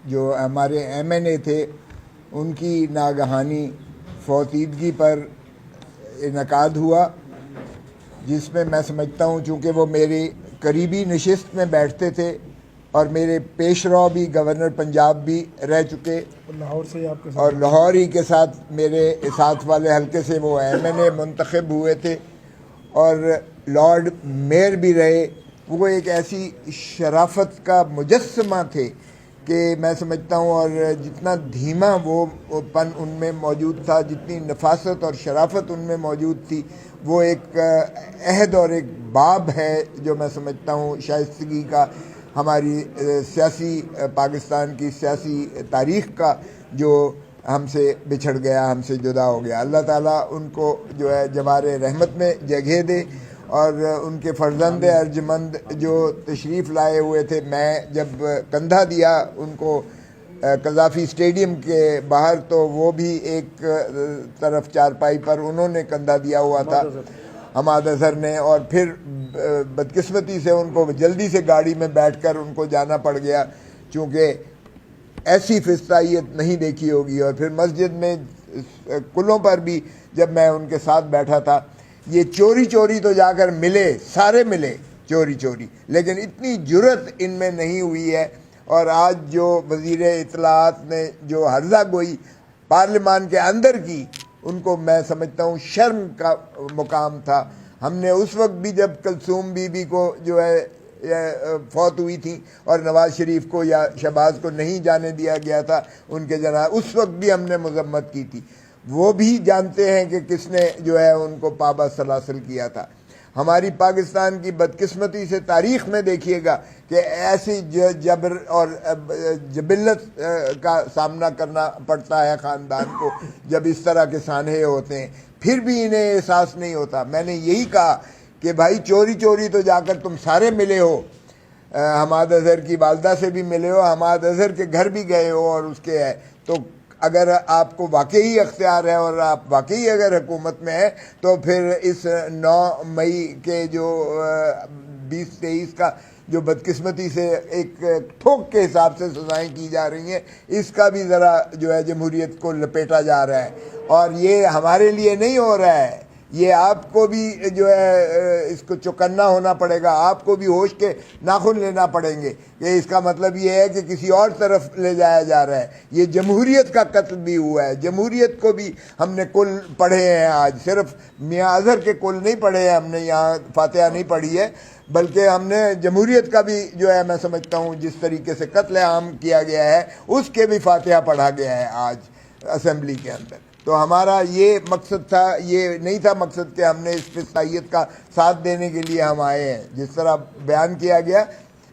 جو ہمارے M N اے تھے ان کی ناگہانی فوتیدگی پر انعقاد ہوا، جس میں میں سمجھتا ہوں چونکہ وہ میری قریبی نشست میں بیٹھتے تھے اور میرے پیش رو بھی گورنر پنجاب بھی رہ چکے، لاہور سے آپ کے ساتھ، اور لاہور ہی کے ساتھ میرے ساتھ والے حلقے سے وہ ایم این اے منتخب ہوئے تھے اور لارڈ میئر بھی رہے۔ وہ ایک ایسی شرافت کا مجسمہ تھے کہ میں سمجھتا ہوں، اور جتنا دھیما وہ پن ان میں موجود تھا، جتنی نفاست اور شرافت ان میں موجود تھی، وہ ایک عہد اور ایک باب ہے جو میں سمجھتا ہوں شائستگی کا، ہماری سیاسی پاکستان کی سیاسی تاریخ کا، جو ہم سے بچھڑ گیا، ہم سے جدا ہو گیا۔ اللہ تعالیٰ ان کو جو ہے جوار رحمت میں جگہ دے، اور ان کے فرزند ارجمند جو تشریف لائے ہوئے تھے، میں جب کندھا دیا ان کو قذافی اسٹیڈیم کے باہر، تو وہ بھی ایک طرف چارپائی پر انہوں نے کندھا دیا ہوا تھا حماد اظہر نے، اور پھر بدقسمتی سے ان کو جلدی سے گاڑی میں بیٹھ کر ان کو جانا پڑ گیا، چونکہ ایسی فضائیت نہیں دیکھی ہوگی۔ اور پھر مسجد میں کلوں پر بھی جب میں ان کے ساتھ بیٹھا تھا، یہ چوری چوری تو جا کر ملے، سارے ملے چوری چوری، لیکن اتنی جرت ان میں نہیں ہوئی ہے۔ اور آج جو وزیر اطلاعات نے جو ہرزہ گوئی پارلیمان کے اندر کی، ان کو میں سمجھتا ہوں شرم کا مقام تھا۔ ہم نے اس وقت بھی جب کلثوم بی بی کو جو ہے فوت ہوئی تھی اور نواز شریف کو یا شہباز کو نہیں جانے دیا گیا تھا ان کے جنازے، اس وقت بھی ہم نے مذمت کی تھی۔ وہ بھی جانتے ہیں کہ کس نے جو ہے ان کو پابہ سلاسل کیا تھا۔ ہماری پاکستان کی بدقسمتی سے تاریخ میں دیکھیے گا کہ ایسی جبر اور جبلت کا سامنا کرنا پڑتا ہے خاندان کو جب اس طرح کے سانحے ہوتے ہیں، پھر بھی انہیں احساس نہیں ہوتا۔ میں نے یہی کہا کہ بھائی چوری چوری تو جا کر تم سارے ملے ہو، حماد اظہر کی والدہ سے بھی ملے ہو، حماد اظہر کے گھر بھی گئے ہو، اور اس کے ہے تو اگر آپ کو واقعی اختیار ہے اور آپ واقعی اگر حکومت میں ہے، تو پھر اس 9 مئی کے جو 2023 کا جو بدقسمتی سے ایک ٹھوک کے حساب سے سزائیں کی جا رہی ہیں، اس کا بھی ذرا جو ہے جمہوریت کو لپیٹا جا رہا ہے، اور یہ ہمارے لیے نہیں ہو رہا ہے، یہ آپ کو بھی جو ہے اس کو چوکنا ہونا پڑے گا، آپ کو بھی ہوش کے ناخن لینا پڑیں گے کہ اس کا مطلب یہ ہے کہ کسی اور طرف لے جایا جا رہا ہے۔ یہ جمہوریت کا قتل بھی ہوا ہے، جمہوریت کو بھی ہم نے کل پڑھے ہیں، آج صرف میاں اظہر کے کل نہیں پڑھے ہیں ہم نے، یہاں فاتحہ نہیں پڑھی ہے، بلکہ ہم نے جمہوریت کا بھی جو ہے میں سمجھتا ہوں جس طریقے سے قتل عام کیا گیا ہے اس کے بھی فاتحہ پڑھا گیا ہے آج اسمبلی کے اندر۔ تو ہمارا یہ مقصد تھا، یہ نہیں تھا مقصد کہ ہم نے اس فضائیت کا ساتھ دینے کے لیے ہم آئے ہیں۔ جس طرح بیان کیا گیا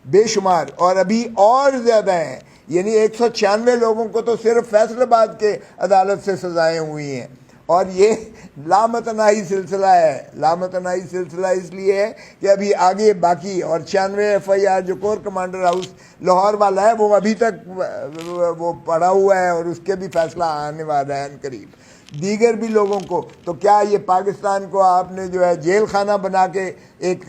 بے شمار اور ابھی اور زیادہ ہیں، یعنی 196 لوگوں کو تو صرف فیصل آباد کے عدالت سے سزائیں ہوئی ہیں، اور یہ لامتناہی سلسلہ ہے۔ لامتناہی سلسلہ اس لیے ہے کہ ابھی آگے باقی، اور 96 ایف آئی آر جو کور کمانڈر ہاؤس لاہور والا ہے وہ ابھی تک وہ پڑا ہوا ہے، اور اس کے بھی فیصلہ آنے والا ہے قریب۔ دیگر بھی لوگوں کو، تو کیا یہ پاکستان کو آپ نے جو ہے جیل خانہ بنا کے ایک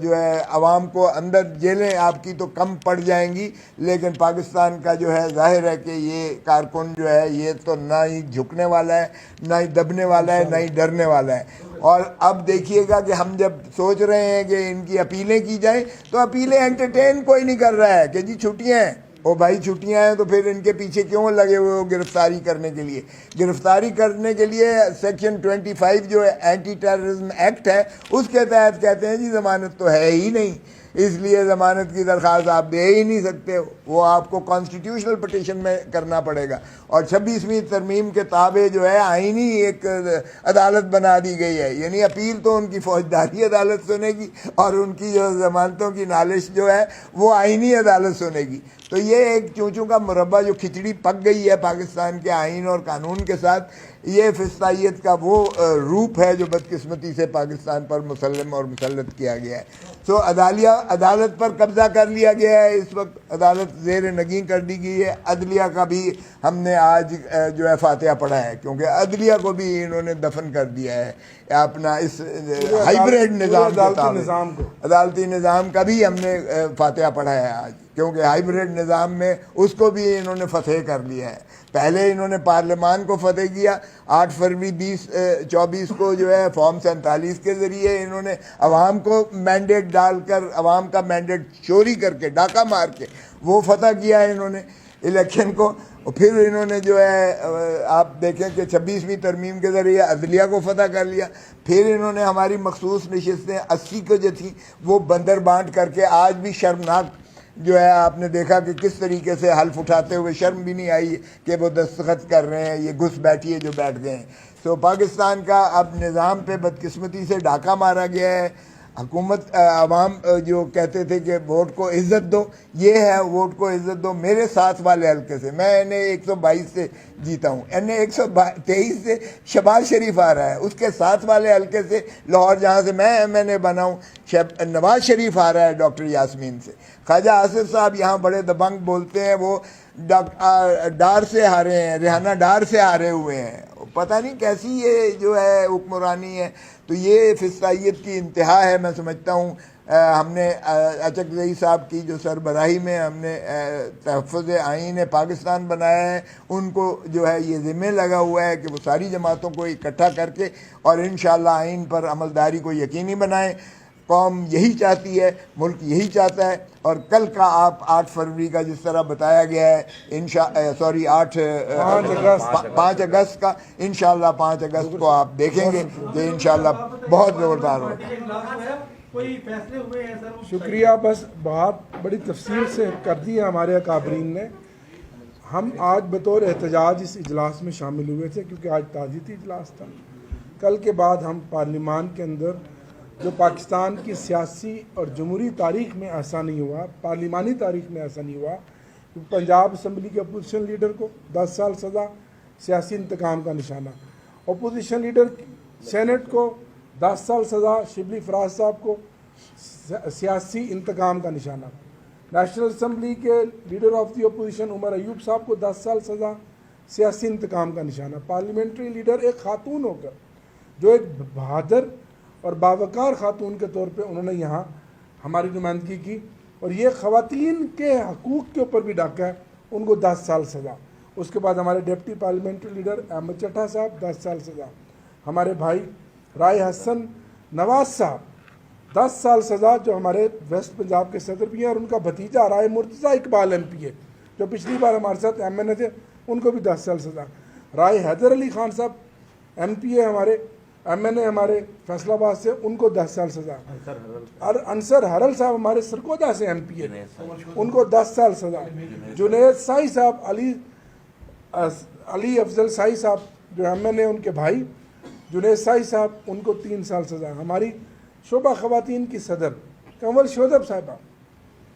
جو ہے عوام کو اندر، جیلیں آپ کی تو کم پڑ جائیں گی، لیکن پاکستان کا جو ہے ظاہر ہے کہ یہ کارکن جو ہے یہ تو نہ ہی جھکنے والا ہے، نہ ہی دبنے والا ہے، نہ ہی ڈرنے والا ہے۔ اور اب دیکھیے گا کہ ہم جب سوچ رہے ہیں کہ ان کی اپیلیں کی جائیں، تو اپیلیں انٹرٹین کوئی نہیں کر رہا ہے کہ جی چھٹیاں ہیں۔ او بھائی چھٹیاں ہیں تو پھر ان کے پیچھے کیوں لگے ہوئے ہو گرفتاری کرنے کے لیے؟ گرفتاری کرنے کے لیے سیکشن 25 جو اینٹی ٹیررزم ایکٹ ہے اس کے تحت کہتے ہیں جی ضمانت تو ہے ہی نہیں، اس لیے ضمانت کی درخواست آپ دے ہی نہیں سکتے، وہ آپ کو کانسٹیٹیوشنل پٹیشن میں کرنا پڑے گا۔ اور 26ویں ترمیم کے تابع جو ہے آئینی ایک عدالت بنا دی گئی ہے، یعنی اپیل تو ان کی فوجداری عدالت سنے گی، اور ان کی جو ضمانتوں کی نالش جو ہے وہ آئینی عدالت سنے گی۔ تو یہ ایک چونچوں کا مربع جو کھچڑی پک گئی ہے پاکستان کے آئین اور قانون کے ساتھ، یہ فضائیت کا وہ روپ ہے جو بدقسمتی سے پاکستان پر مسلم اور مسلط کیا گیا ہے۔ سو عدالت پر قبضہ کر لیا گیا ہے، اس وقت عدالت زیر نگین کر دی گئی ہے۔ عدلیہ کا بھی ہم نے آج جو ہے فاتحہ پڑھا ہے، کیونکہ عدلیہ کو بھی انہوں نے دفن کر دیا ہے اپنا اس ہائیبریڈ نظام کے تابع۔ عدالتی نظام کا بھی ہم نے فاتحہ پڑھا ہے آج۔ کیونکہ ہائیبریڈ نظام میں اس کو بھی انہوں نے فتح کر لیا ہے. پہلے انہوں نے پارلیمان کو فتح کیا 8 فروری 2024 کو جو ہے فارم 47 کے ذریعے انہوں نے عوام کو مینڈیٹ ڈال کر, عوام کا مینڈیٹ چوری کر کے, ڈاکہ مار کے وہ فتح کیا ہے انہوں نے الیکشن کو. اور پھر انہوں نے جو ہے آپ دیکھیں کہ 26ویں ترمیم کے ذریعے عدلیہ کو فتح کر لیا. پھر انہوں نے ہماری مخصوص نشستیں 80 کو جو تھیں وہ بندر بانٹ کر کے, آج بھی شرمناک جو ہے آپ نے دیکھا کہ کس طریقے سے حلف اٹھاتے ہوئے شرم بھی نہیں آئی کہ وہ دستخط کر رہے ہیں, یہ گھس بیٹھیے جو بیٹھ گئے ہیں. تو پاکستان کا اب نظام پہ بدقسمتی سے ڈاکہ مارا گیا ہے. حکومت عوام جو کہتے تھے کہ ووٹ کو عزت دو, یہ ہے ووٹ کو عزت دو. میرے ساتھ والے حلقے سے میں انہیں 122 سے جیتا ہوں, انہیں 123 سے شہباز شریف آ رہا ہے, اس کے ساتھ والے حلقے سے لاہور جہاں سے میں MNA بنا ہوں نواز شریف آ رہا ہے ڈاکٹر یاسمین سے. خواجہ آصف صاحب یہاں بڑے دبنگ بولتے ہیں, وہ ڈار سے ہارے ہیں, ریحانہ ڈار سے ہارے ہوئے ہیں. پتہ نہیں کیسی یہ جو ہے حکمرانی ہے. تو یہ فسطائیت کی انتہا ہے. میں سمجھتا ہوں ہم نے اچکزئی صاحب کی جو سربراہی میں ہم نے تحفظ آئین پاکستان بنایا ہے, ان کو جو ہے یہ ذمہ لگا ہوا ہے کہ وہ ساری جماعتوں کو اکٹھا کر کے اور انشاءاللہ آئین پر عملداری کو یقینی بنائیں. قوم یہی چاہتی ہے, ملک یہی چاہتا ہے. اور کل کا آپ 8 فروری کا جس طرح بتایا گیا ہے 5 اگست کا, انشاءاللہ 5 اگست کو آپ دیکھیں گے کہ انشاءاللہ بہت زوردار ہوگا. شکریہ. بس بہت بڑی تفصیل سے کر دی ہے ہمارے اکابرین نے. ہم آج بطور احتجاج اس اجلاس میں شامل ہوئے تھے کیونکہ آج تعزیتی اجلاس تھا. کل کے بعد ہم پارلیمان کے اندر جو پاکستان کی سیاسی اور جمہوری تاریخ میں ایسا نہیں ہوا, پارلیمانی تاریخ میں ایسا نہیں ہوا کہ پنجاب اسمبلی کے اپوزیشن لیڈر کو 10 سال سزا, سیاسی انتقام کا نشانہ. اپوزیشن لیڈر سینٹ کو 10 سال سزا, شبلی فراز صاحب کو سیاسی انتقام کا نشانہ. نیشنل اسمبلی کے leader of the opposition Omar Ayub صاحب کو 10 سال سزا, سیاسی انتقام کا نشانہ. پارلیمنٹری لیڈر ایک خاتون ہو کر, جو ایک بہادر اور باوقار خاتون کے طور پہ انہوں نے یہاں ہماری نمائندگی کی, اور یہ خواتین کے حقوق کے اوپر بھی ڈاکہ ہے, ان کو 10 سال سزا. اس کے بعد ہمارے ڈپٹی پارلیمنٹری لیڈر احمد چٹھا صاحب 10 سال سزا. ہمارے بھائی رائے حسن نواز صاحب 10 سال سزا, جو ہمارے ویسٹ پنجاب کے صدر بھی ہیں, اور ان کا بھتیجا رائے مرتضیٰ اقبال MP ہے جو پچھلی بار ہمارے ساتھ MNA تھے, ان کو بھی 10 سال سزا. رائے حیدر علی خان صاحب MP ہے ہمارے, MNA ہمارے فیصل آباد سے, ان کو 10 سال سزا. اور انصر حرل صاحب ہمارے سرکودا سے MP ہے, ان کو 10 سال سزا. جنید سائی صاحب, علی افضل سائی صاحب جو MNA ان کے بھائی جنید سائی صاحب, ان کو 3 سال سزا. ہماری شعبہ خواتین کی صدر کنول شودب صاحبہ,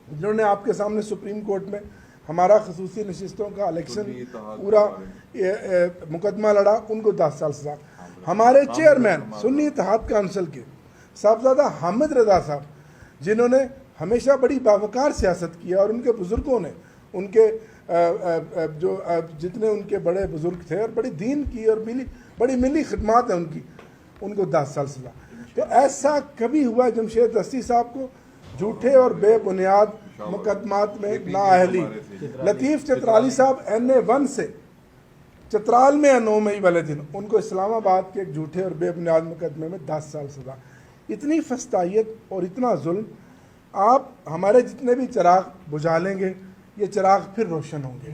جنہوں نے آپ کے سامنے سپریم کورٹ میں ہمارا خصوصی نشستوں کا الیکشن پورا مقدمہ لڑا, ان کو 10 سال سزا. ہمارے چیئرمین سنی اتحاد کونسل کے صاحبزادہ حامد رضا صاحب, جنہوں نے ہمیشہ بڑی باوقار سیاست کی, اور ان کے بزرگوں نے, ان کے جو جتنے ان کے بڑے بزرگ تھے, اور بڑی دین کی اور بڑی ملی خدمات ہیں ان کی, ان کو 10 سال سزا. تو ایسا کبھی ہوا جمشید دستی صاحب کو جھوٹے اور بے بنیاد مقدمات میں نااہلی. لطیف چترالی صاحب NA1 سے چترال میں 9 مئی والے دن, ان کو اسلام آباد کے ایک جھوٹے اور بے بنیاد مقدمے میں 10 سال سزا. اتنی فسطائیت اور اتنا ظلم. آپ ہمارے جتنے بھی چراغ بجھا لیں گے, یہ چراغ پھر روشن ہوں گے.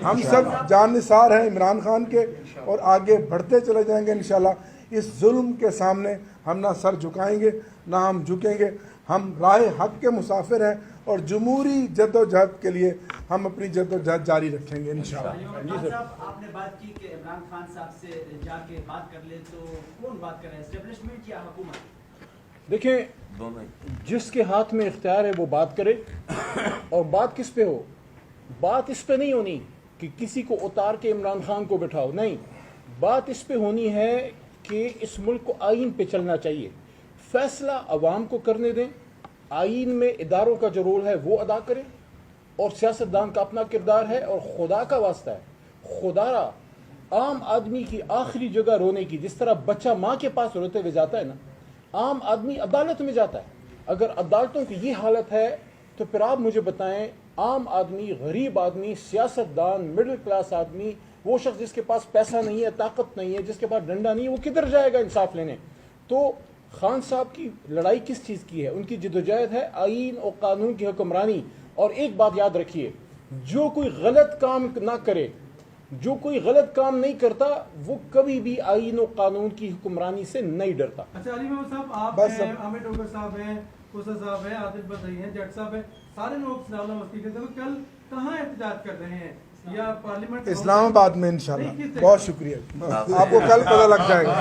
ہم سب جان نثار ہیں عمران خان کے, اور آگے بڑھتے چلے جائیں گے انشاءاللہ. اس ظلم کے سامنے ہم نہ سر جھکائیں گے نہ ہم جھکیں گے. ہم راہ حق کے مسافر ہیں, اور جمہوری جد و جہد کے لیے ہم اپنی جد و جہد جاری رکھیں گے انشاءاللہ. آپ نے بات کی کہ عمران خان صاحب سے جا کے بات کر لیں, تو کون بات کر رہے ہیں, اسٹیبلشمنٹ یا حکومت؟ دیکھیں, جس کے ہاتھ میں اختیار ہے وہ بات کرے. اور بات کس پہ ہو, بات اس پہ نہیں ہونی کہ کسی کو اتار کے عمران خان کو بٹھاؤ, نہیں. بات اس پہ ہونی ہے کہ اس ملک کو آئین پہ چلنا چاہیے. فیصلہ عوام کو کرنے دیں, آئین میں اداروں کا جو رول ہے وہ ادا کریں, اور سیاستدان کا اپنا کردار ہے. اور خدا کا واسطہ ہے, خدا را عام آدمی کی آخری جگہ رونے کی, جس طرح بچہ ماں کے پاس روتے ہوئے جاتا ہے نا, عام آدمی عدالت میں جاتا ہے. اگر عدالتوں کی یہ حالت ہے تو پھر آپ مجھے بتائیں عام آدمی, غریب آدمی, سیاست دان, مڈل کلاس آدمی, وہ شخص جس کے پاس پیسہ نہیں ہے, طاقت نہیں ہے, جس کے پاس ڈنڈا نہیں ہے, وہ کدھر جائے گا انصاف لینے؟ تو خان صاحب کی لڑائی کس چیز کی ہے؟ ان کی جدوجہد ہے آئین اور قانون کی حکمرانی. اور ایک بات یاد رکھیے, جو کوئی غلط کام نہ کرے, جو کوئی غلط کام نہیں کرتا, وہ کبھی بھی آئین و قانون کی حکمرانی سے نہیں ڈرتا. اچھا علی محمد صاحب, آپ ہیں, عامر ڈوگر صاحب ہیں, کوثر صاحب ہیں, عادل بدری ہیں, جٹ صاحب ہیں, سارے لوگ اسلام آباد مستی کرتے ہیں. کل کہاں احتجاج کر رہے ہیں؟ یا پارلیمنٹ اسلام آباد میں انشاءاللہ. بہت شکریہ, آپ کو کل پتہ لگ جائے گا.